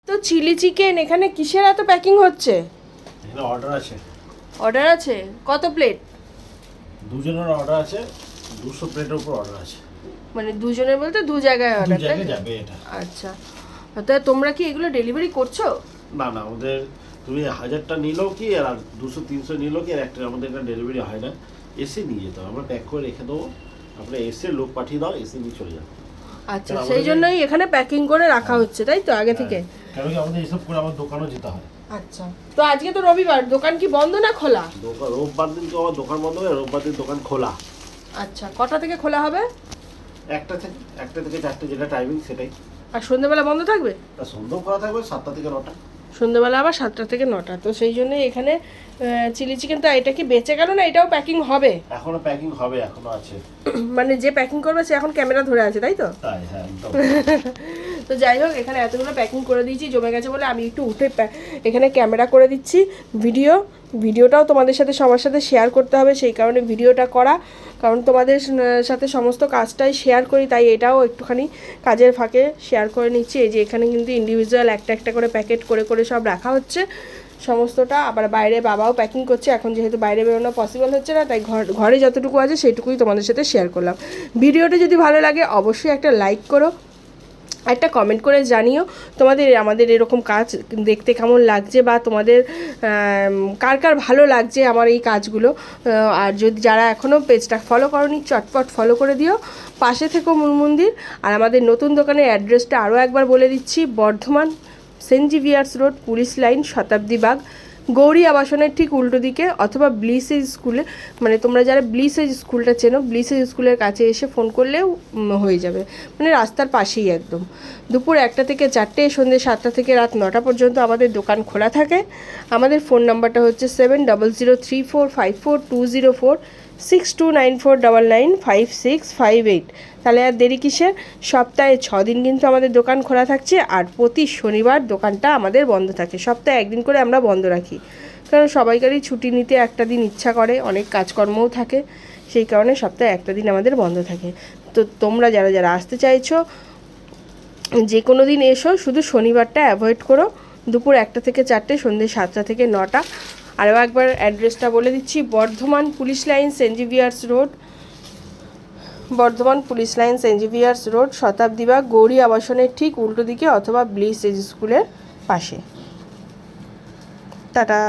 তো chilli chicken এখানে কিসের এত প্যাকিং হচ্ছে? এখানে অর্ডার আছে। অর্ডার আছে কত প্লেট? দুজনের অর্ডার আছে, 200 প্লেটের উপর অর্ডার আছে। মানে দুজনের বলতে দু জায়গায় দু অর্ডার? জায়গায় যাবে এটা। আচ্ছা, তা তোমরা কি এগুলো ডেলিভারি করছো? না না, আমাদের তুমি 1000টা নিলেও কি আর 200-300 নিলেও কি আর একটা, আমাদের এটা ডেলিভারি হয় না, এসে নিয়ে যেতে হবে। আমরা প্যাক করে রেখে দেবো, আপনি এসে লোক পাঠিয়ে দাও, এসে নিয়ে চলে যাও। আচ্ছা, সেই জন্যই এখানে প্যাকিং করে রাখা হচ্ছে তাই তো আগে থেকে? কেন কি আমাদের এসব করে আমার দোকানও যেতে হয়। আচ্ছা, তো আজকে তো রবিবার, দোকান কি বন্ধ না খোলা? দোকান রোববার দিন তো আমার দোকান বন্ধ হয়, রোববার দিন দোকান খোলা। আচ্ছা, কটা থেকে খোলা হবে? 1টা থেকে 4টে যেটা টাইমিং সেটাই। আর সন্ধ্যেবেলা বন্ধ থাকবে? তা সন্ধ্যেও খোলা থাকবে 7টা থেকে 9টা। সন্ধ্যেবেলা আবার 7টা থেকে 9টা। তো সেই জন্যই এখানে চিলি চিকেন, তো এটা কি বেঁচে গেল না এটাও প্যাকিং হবে? এখনো প্যাকিং হবে, এখনো আছে। মানে যে প্যাকিং করবে সে এখন ক্যামেরা ধরে আছে তাই তো? তাই, হ্যাঁ একদম। তো যাই হোক, এখানে এতগুলো প্যাকিং করে দিয়েছি, জমে গেছে বলে আমি একটু উঠে এখানে ক্যামেরা করে দিচ্ছি। ভিডিওটাও তোমাদের সাথে সবার সাথে শেয়ার করতে হবে, সেই কারণে ভিডিওটা করা। কারণ তোমাদের সাথে সমস্ত কাজটাই শেয়ার করি, তাই এটাও একটুখানি কাজের ফাঁকে শেয়ার করে নিচ্ছি। এই যে এখানে কিন্তু ইন্ডিভিজুয়াল একটা একটা করে প্যাকেট করে করে সব রাখা হচ্ছে সমস্তটা। আবার বাইরে বাবাও প্যাকিং করছে, এখন যেহেতু বাইরে বেরোনো পসিবল হচ্ছে না, তাই ঘরে যতটুকু আছে সেইটুকুই তোমাদের সাথে শেয়ার করলাম। ভিডিওটা যদি ভালো লাগে অবশ্যই একটা লাইক করো, একটা কমেন্ট করে জানিও তোমাদের আমাদের এরকম কাজ দেখতে কেমন লাগছে, বা তোমাদের কার কার ভালো লাগছে আমার এই কাজগুলো। আর যদি যারা এখনও পেজটা ফলো করোনি, চটপট ফলো করে দিও, পাশে থেকো মন্দির। আর আমাদের নতুন দোকানের অ্যাড্রেসটা আরও একবার বলে দিচ্ছি, Bardhaman Saint Xavier's road, police line, Shatabdi Bag, গৌরী আবাসনের ঠিক উল্টো দিকে, অথবা ব্লিসেজ স্কুলে, মানে তোমরা যারা ব্লিসেজ স্কুলটা চেনো, ব্লিসেজ স্কুলের কাছে এসে ফোন করলেও হয়ে যাবে, মানে রাস্তার পাশেই একদম। দুপুর 1টা থেকে 4টে, সন্ধ্যে 7টা থেকে রাত 9টা পর্যন্ত আমাদের দোকান খোলা থাকে। আমাদের ফোন নাম্বারটা হচ্ছে 7003454204, 6294995658। তাহলে আর দেরি কিসের? সপ্তাহে 6 দিন কিন্তু আমাদের দোকান খোলা থাকছে, আর প্রতি শনিবার দোকানটা আমাদের বন্ধ থাকে। সপ্তাহে 1 দিন করে আমরা বন্ধ রাখি, কারণ সবাইকারই ছুটি নিতে একটা দিন ইচ্ছা করে, অনেক কাজকর্মও থাকে, সেই কারণে সপ্তাহে একটা দিন আমাদের বন্ধ থাকে। তো তোমরা যারা যারা আসতে চাইছো যে কোনো দিন এসো, শুধু শনিবারটা অ্যাভয়েড করো। দুপুর 1টা থেকে 4টে, সন্ধ্যে 7টা থেকে 9টা। আরও একবার অ্যাড্রেসটা বলে দিচ্ছি, Bardhaman police line, Saint Xavier's road, Bardhaman police line, Saint Xavier's road, Shatabdi Bag, গৌরী আবাসনের ঠিক উল্টো দিকে, অথবা ব্লিস এজ স্কুলের পাশে। টাটা।